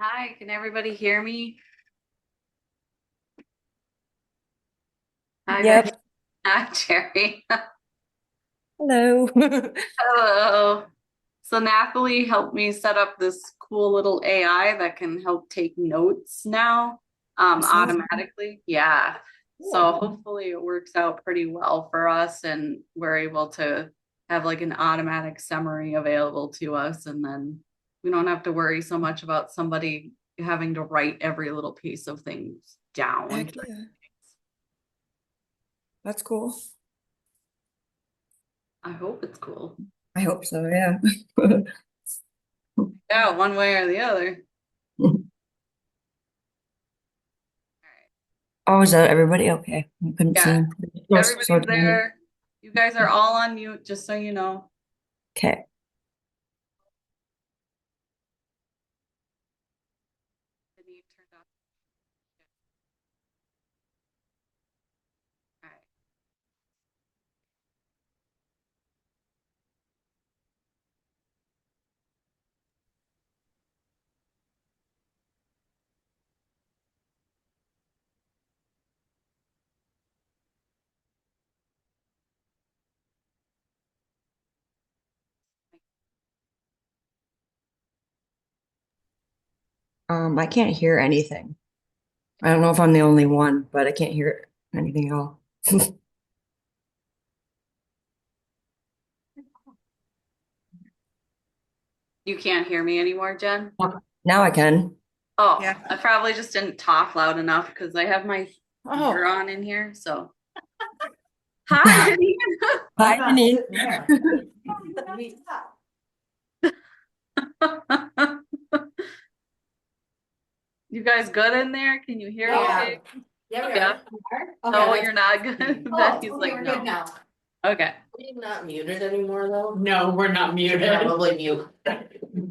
Hi, can everybody hear me? Hi, Becky. Yep. Hi, Jerry. Hello. Hello. So Nathalie helped me set up this cool little AI that can help take notes now, Awesome. automatically. Yeah. So Cool. hopefully it works out pretty well for us and we're able to have like an automatic summary available to us. And then we don't have to worry so much about somebody having to write every little piece of things down. Heck yeah. That's cool. I hope it's cool. I hope so, yeah. Yeah, one way or the other. Oh, is that everybody? Okay. You couldn't see Yeah, him. everybody's there. You guys are all on mute, just so you know. Okay. All right. I can't hear anything. I don't know if I'm the only one, but I can't hear anything at all. You can't hear me anymore, Jen? Now I can. Oh, Yeah. I probably just didn't talk loud enough because I have my heater Oh. on in here. So, hi, Denise. Hi, Denise. You guys good in there? Can you hear Yeah. okay? Yeah, we Yeah. are. Okay, No, that's. you're not good. Oh, Becky's okay, like, we're good no. now. Okay. We're not muted anymore, though. No, we're not muted. Probably mute.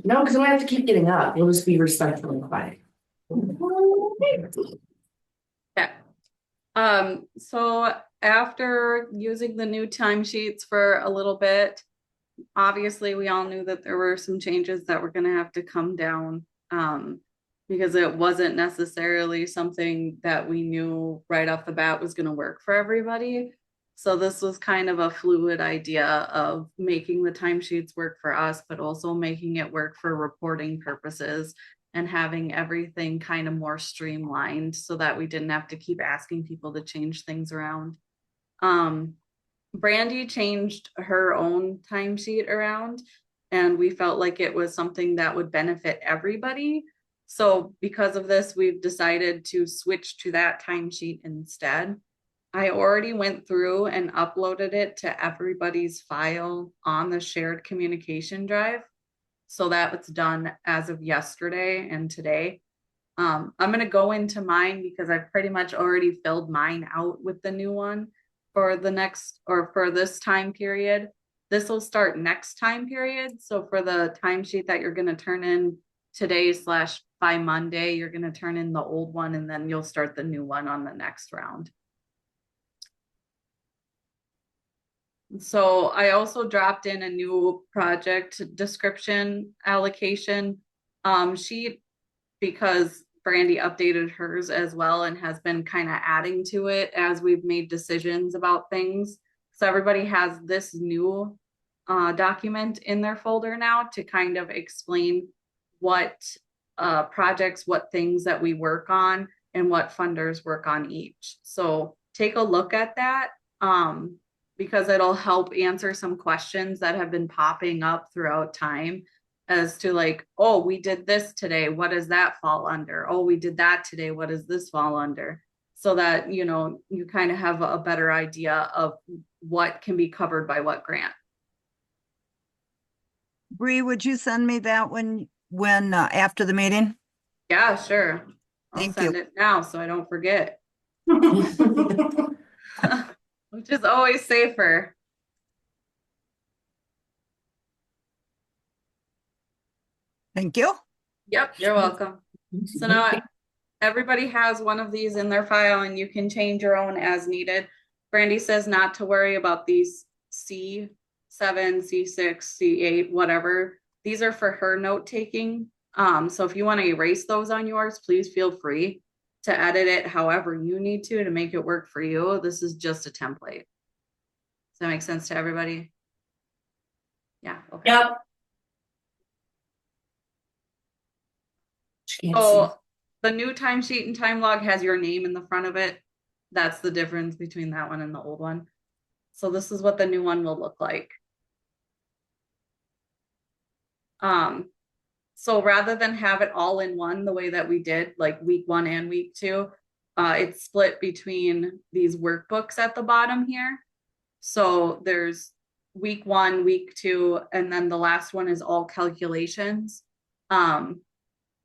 No, because we have to keep getting up. We'll just be respectful and quiet. Yeah. So after using the new timesheets for a little bit, obviously we all knew that there were some changes that were going to have to come down, because it wasn't necessarily something that we knew right off the bat was going to work for everybody. So this was kind of a fluid idea of making the timesheets work for us, but also making it work for reporting purposes and having everything kind of more streamlined so that we didn't have to keep asking people to change things around. Um, Brandy changed her own timesheet around, and we felt like it was something that would benefit everybody. So, because of this, we've decided to switch to that timesheet instead. I already went through and uploaded it to everybody's file on the shared communication drive. So that was done as of yesterday and today. I'm going to go into mine because I've pretty much already filled mine out with the new one for the next or for this time period. This will start next time period. So for the timesheet that you're going to turn in today slash by Monday, you're going to turn in the old one and then you'll start the new one on the next round. So I also dropped in a new project description allocation sheet because Brandy updated hers as well and has been kind of adding to it as we've made decisions about things. So everybody has this new document in their folder now to kind of explain what projects, what things that we work on, and what funders work on each. So take a look at that, because it'll help answer some questions that have been popping up throughout time as to like, oh, we did this today. What does that fall under? Oh, we did that today. What does this fall under? So that, you kind of have a better idea of what can be covered by what grant. Bree, would you send me that when after the meeting? Yeah, sure. I'll Thank you. send it now so I don't forget, which is always safer. Thank you. Yep, you're welcome. So now everybody has one of these in their file and you can change your own as needed. Brandy says not to worry about these C7, C6, C8, whatever. These are for her note taking. So if you want to erase those on yours, please feel free to edit it however you need to make it work for you. This is just a template. Does that make sense to everybody? Yeah, okay. Yep. Can't see. So the new timesheet and time log has your name in the front of it. That's the difference between that one and the old one. So this is what the new one will look like. So rather than have it all in one, the way that we did like week 1 and week 2, it's split between these workbooks at the bottom here. So there's week 1, week 2, and then the last one is all calculations.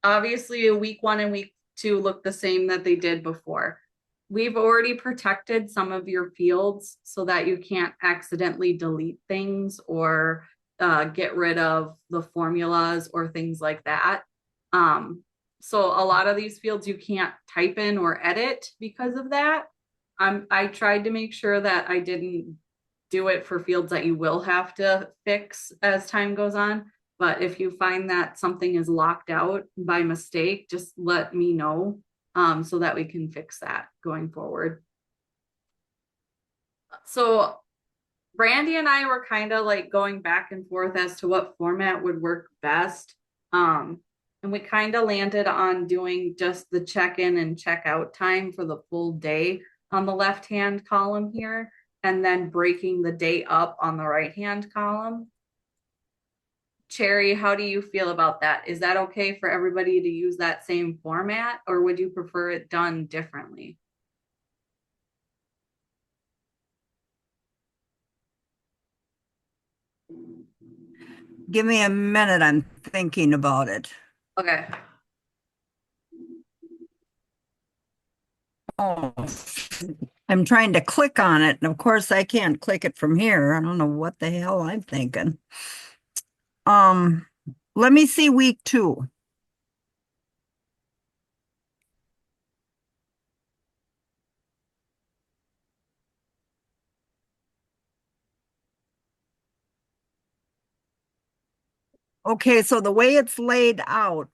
Obviously week 1 and week 2 look the same that they did before. We've already protected some of your fields so that you can't accidentally delete things or get rid of the formulas or things like that. So a lot of these fields you can't type in or edit because of that. I tried to make sure that I didn't do it for fields that you will have to fix as time goes on. But if you find that something is locked out by mistake, just let me know so that we can fix that going forward. So Brandy and I were kind of like going back and forth as to what format would work best. And we kind of landed on doing just the check-in and check-out time for the full day on the left-hand column here, and then breaking the day up on the right-hand column. Cherry, how do you feel about that? Is that okay for everybody to use that same format, or would you prefer it done differently? Give me a minute, I'm thinking about it. Okay. Oh, I'm trying to click on it, and of course I can't click it from here. I don't know what the hell I'm thinking. Let me see week 2. Okay, so the way it's laid out.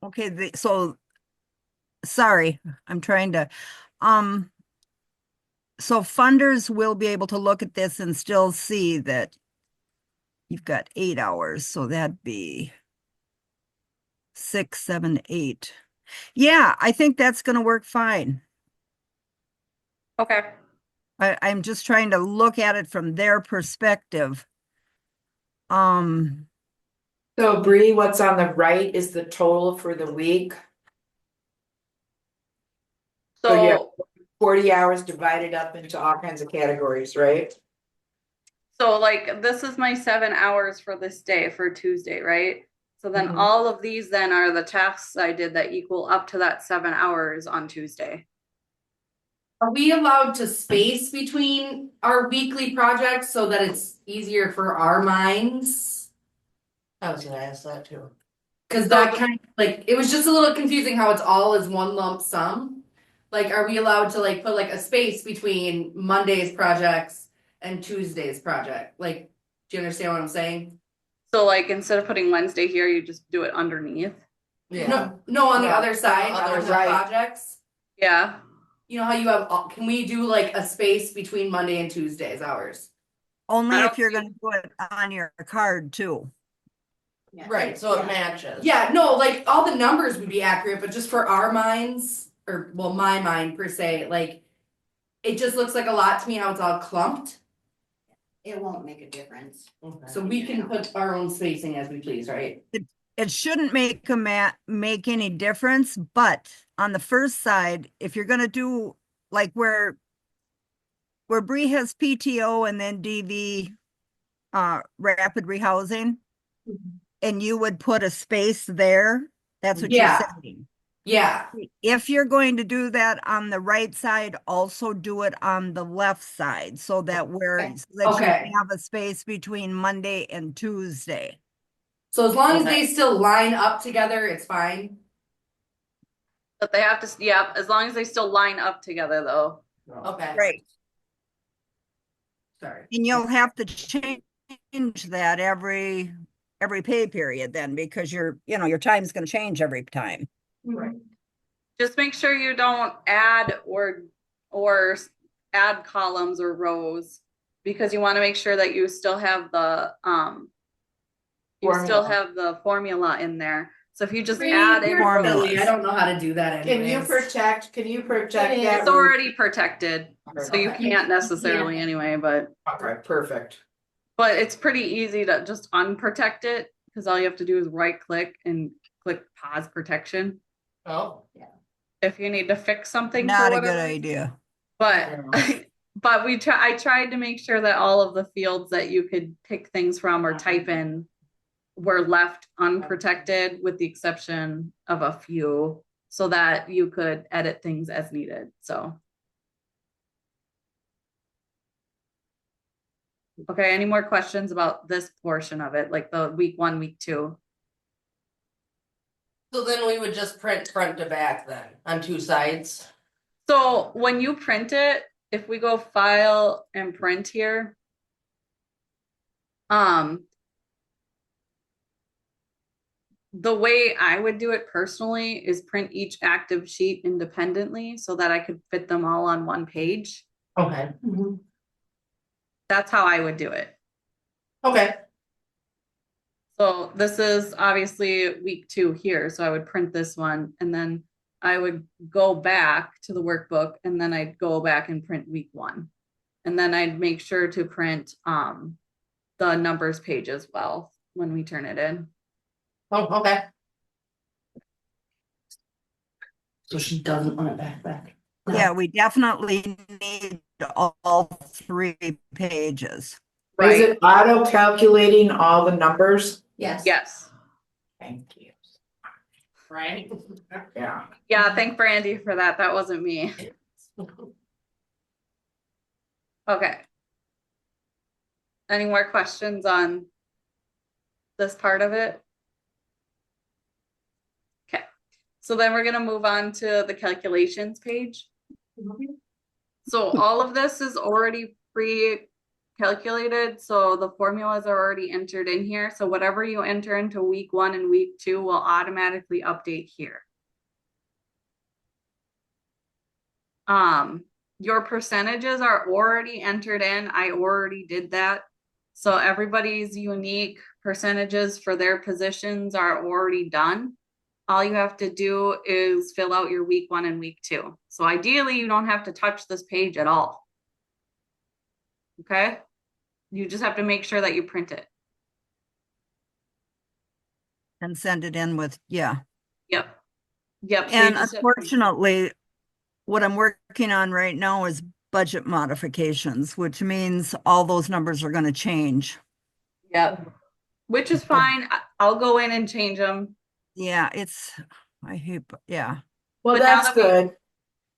Okay, so sorry, I'm trying to, so funders will be able to look at this and still see that you've got 8 hours, so that'd be 6, 7, 8. Yeah, I think that's gonna work fine. Okay. I'm just trying to look at it from their perspective. So Bree, what's on the right is the total for the week. So you have So 40 hours divided up into all kinds of categories, right? So like this is my 7 hours for this day for Tuesday, right? So then Mhm. all of these then are the tasks I did that equal up to that 7 hours on Tuesday. Are we allowed to space between our weekly projects so that it's easier for our minds? I was gonna ask that too. Cause So that the- kind of like, it was just a little confusing how it's all as one lump sum. Like, are we allowed to like put like a space between Monday's projects and Tuesday's project? Like, do you understand what I'm saying? So like instead of putting Wednesday here, you just do it underneath. Yeah. No, on the Yeah, other side, on the on other the side. projects. Yeah. You know how you have, can we do like a space between Monday and Tuesday's hours? Only I if don't you're see- gonna do it on your card too. Right, So yeah. it matches. Yeah, no, like all the numbers would be accurate, but just for our minds, or well, my mind per se, like it just looks like a lot to me how it's all clumped. It won't make a difference. Okay. So we can put our own spacing as we please, right? It shouldn't make make any difference, but on the first side, if you're gonna do like where Bree has PTO and then DV rapid rehousing, and you would put a space there, that's what you're Yeah. saying. Yeah, If you're going to do that on the right side, also do it on the left side so that so that you Okay. have a space between Monday and Tuesday. so as long as Okay. they still line up together, it's fine. But they have to, yeah, as long as they still line up together though. Okay. Right. Sorry. And you'll have to change that every pay period then, because your time's gonna change every time. Right. Just make sure you don't add or add columns or rows because you want to make sure that you still have the formula in there. So if you just add a You're row, formulas. silly. I don't know how to do that Can you anyways. protect that? it's already protected. So you Okay. can't necessarily anyway, but Okay, perfect. it's pretty easy to just unprotect it because all you have to do is right click and click pause protection Oh. if you need to fix something for Not a good whatever. idea. But but I tried to make sure that all of the fields that you could pick things from or type in were left unprotected with the exception of a few so that you could edit things as needed. So okay, any more questions about this portion of it, like the week 1, week 2? So then we would just print front to back then on 2 sides. So when you print it, if we go file and print here, the way I would do it personally is print each active sheet independently so that I could fit them all on one page. Okay. That's how I would do it. Okay. So this is obviously week 2 here. So I would print this one and then I would go back to the workbook and then I'd go back and print week 1. And then I'd make sure to print the numbers page as well when we turn it in. Oh, okay. So she doesn't want it back. Yeah, we definitely need all 3 pages. Right. Is it auto calculating all the numbers? Yes. Yes. Thank you. Right? Yeah. Yeah, thank Brandy for that. That wasn't me. Okay. Any more questions on this part of it? Okay. So then we're going to move on to the calculations page. So all of this is already pre-calculated. So the formulas are already entered in here. So whatever you enter into week 1 and week 2 will automatically update here. Your percentages are already entered in. I already did that. So everybody's unique percentages for their positions are already done. All you have to do is fill out your week 1 and week 2. So ideally you don't have to touch this page at all. Okay. You just have to make sure that you print it. And send it in with, yeah. Yep. Yep. So And you just have- unfortunately, what I'm working on right now is budget modifications, which means all those numbers are gonna change. Yep. Which is fine. I'll go in and change them. Yeah, I hate, yeah. Well, But now that's that we- good.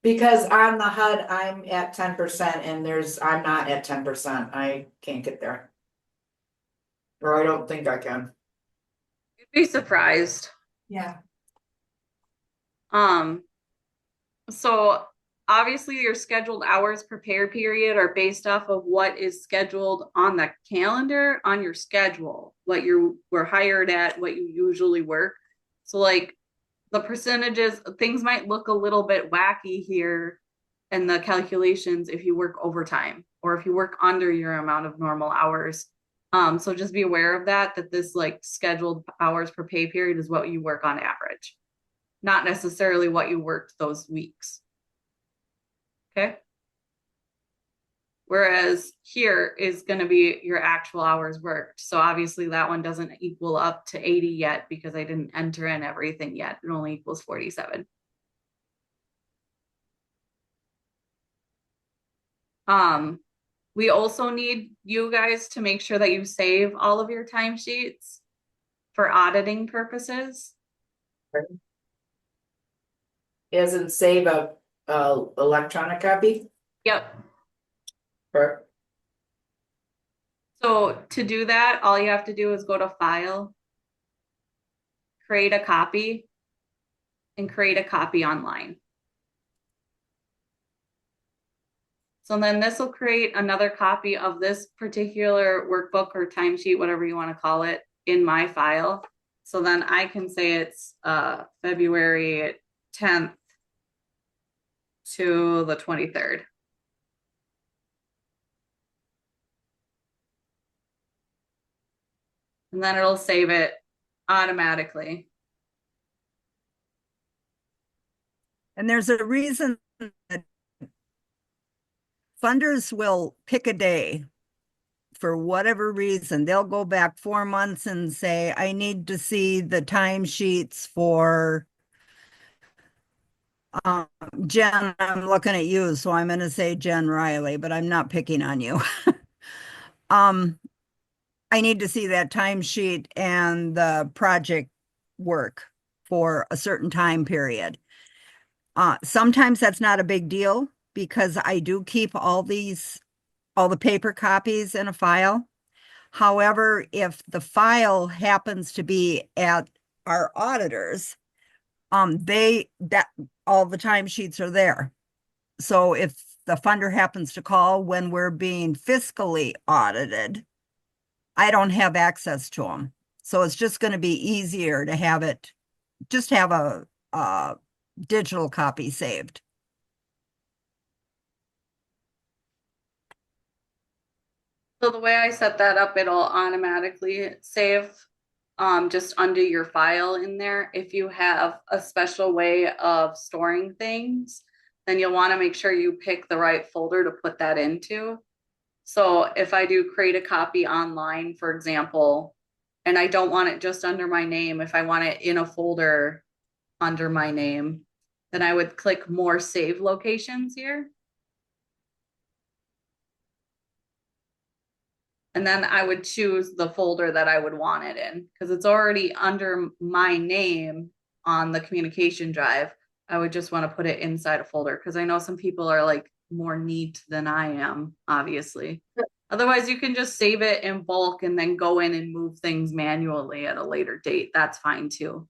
Because on the HUD, I'm at 10% and I'm not at 10%. I can't get there. Or I don't think I can. You'd be surprised. Yeah. So obviously your scheduled hours per pay period are based off of what is scheduled on the calendar on your schedule, what you were hired at, what you usually work. So like the percentages, things might look a little bit wacky here in the calculations if you work overtime or if you work under your amount of normal hours. So just be aware of that this like scheduled hours per pay period is what you work on average, not necessarily what you worked those weeks. Okay. Whereas here is going to be your actual hours worked. So obviously that one doesn't equal up to 80 yet because I didn't enter in everything yet. It only equals 47. We also need you guys to make sure that you save all of your timesheets for auditing purposes. Doesn't save a electronic copy? Yep. Or So to do that, all you have to do is go to File, create a copy, and create a copy online. So then this will create another copy of this particular workbook or timesheet, whatever you want to call it, in my file. So then I can say it's February 10th to the 23rd. And then it'll save it automatically. And there's a reason that funders will pick a day for whatever reason. They'll go back 4 months and say, I need to see the timesheets for Jen. I'm looking at you, so I'm going to say Jen Riley, but I'm not picking on you. I need to see that timesheet and the project work for a certain time period. Sometimes that's not a big deal because I do keep all the paper copies in a file. However, if the file happens to be at our auditors, that all the timesheets are there. So if the funder happens to call when we're being fiscally audited, I don't have access to them. So it's just going to be easier to have a digital copy saved. So the way I set that up, it'll automatically save just under your file in there. If you have a special way of storing things, then you'll want to make sure you pick the right folder to put that into. So if I do create a copy online, for example, and I don't want it just under my name, if I want it in a folder under my name, then I would click more save locations here. And then I would choose the folder that I would want it in because it's already under my name on the communication drive. I would just want to put it inside a folder because I know some people are like more neat than I am, obviously. Otherwise, you can just save it in bulk and then go in and move things manually at a later date. That's fine too.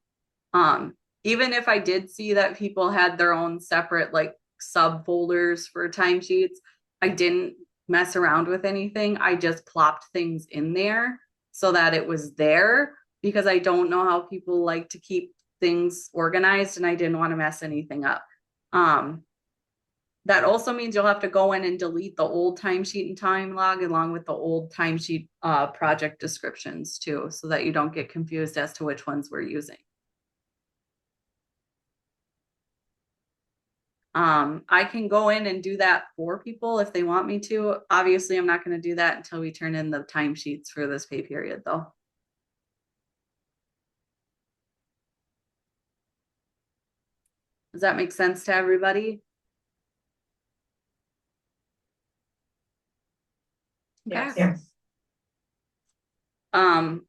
Even if I did see that people had their own separate like subfolders for timesheets, I didn't mess around with anything. I just plopped things in there so that it was there because I don't know how people like to keep things organized and I didn't want to mess anything up. That also means you'll have to go in and delete the old timesheet and time log along with the old timesheet project descriptions too, so that you don't get confused as to which ones we're using. I can go in and do that for people if they want me to. Obviously, I'm not going to do that until we turn in the timesheets for this pay period, though. Does that make sense to everybody? Yes. Okay.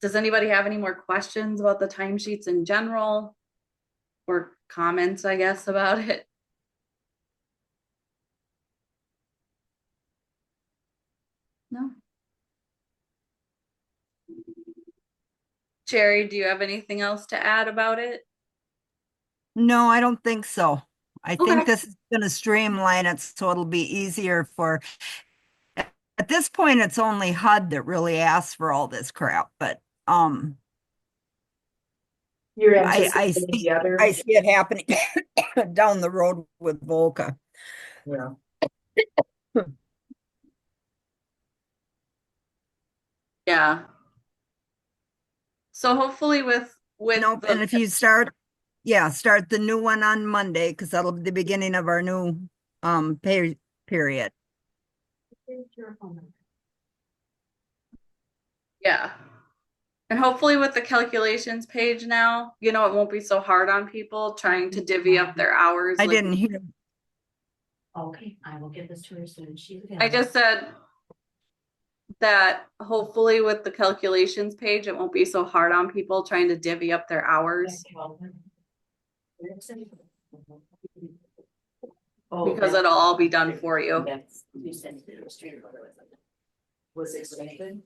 Does anybody have any more questions about the timesheets in general? Or comments, I guess, about it? No. Jerry, do you have anything else to add about it? No, I don't think so. I Okay. think this is going to streamline it so it'll be easier for, at this point, it's only HUD that really asks for all this crap, but You're I anticipating see the other. I see it happening down the road with Volca. Yeah. Yeah. So hopefully with Nope, and if you start the new one on Monday, because that'll be the beginning of our new pay period. Yeah. And hopefully with the calculations page now, it won't be so hard on people trying to divvy up their hours. I like- didn't hear. Okay, I will give this to her as soon as she's available. I just said that hopefully with the calculations page, it won't be so hard on people trying to divvy up their hours because it'll all be done for you. You sent it to the street or whatever. Was it anything?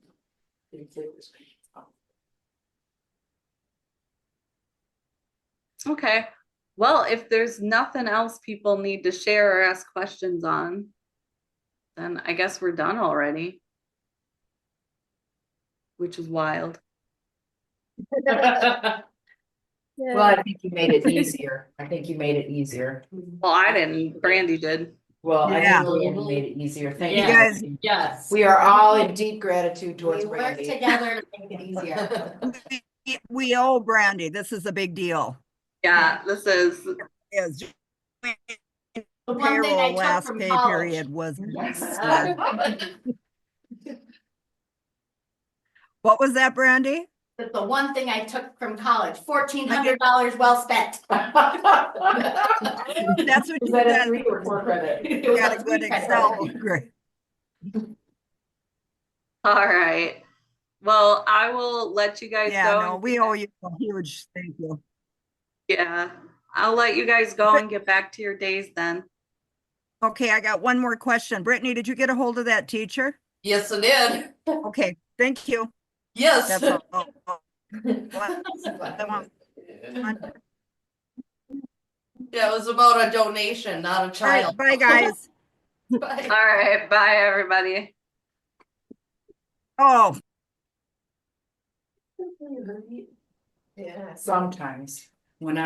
Okay. Well, if there's nothing else people need to share or ask questions on, then I guess we're done already. Which is wild. Well, I think you made it easier. I think you made it easier. Well, I didn't, Brandy did. Well, I Yeah. think Brandy made it easier. Thank You you. guys- Brandy. Yes. We are all in deep gratitude towards We work Brandy. together to make it easier. We owe Brandy. This is a big deal. Yeah, this is, Is The one thing I payroll took last from pay college. period was. Yes. What was that, Brandy? That's the one thing I took from college, $1,400 well spent. That's what Is you that a got. 3 or 4 credit? You got a good Excel. Great. all right. Well, I will let you guys Yeah, go. no, and we get owe back- you a huge thank you. Yeah, I'll let you guys go and get back to your days then. Okay, I got one more question. Brittany, did you get a hold of that teacher? Yes, I did. Okay, thank you. Yes. That's all. Yeah, it was about a donation, not a All child. right, bye, guys. Bye. All right, bye, everybody. Oh, Sometimes when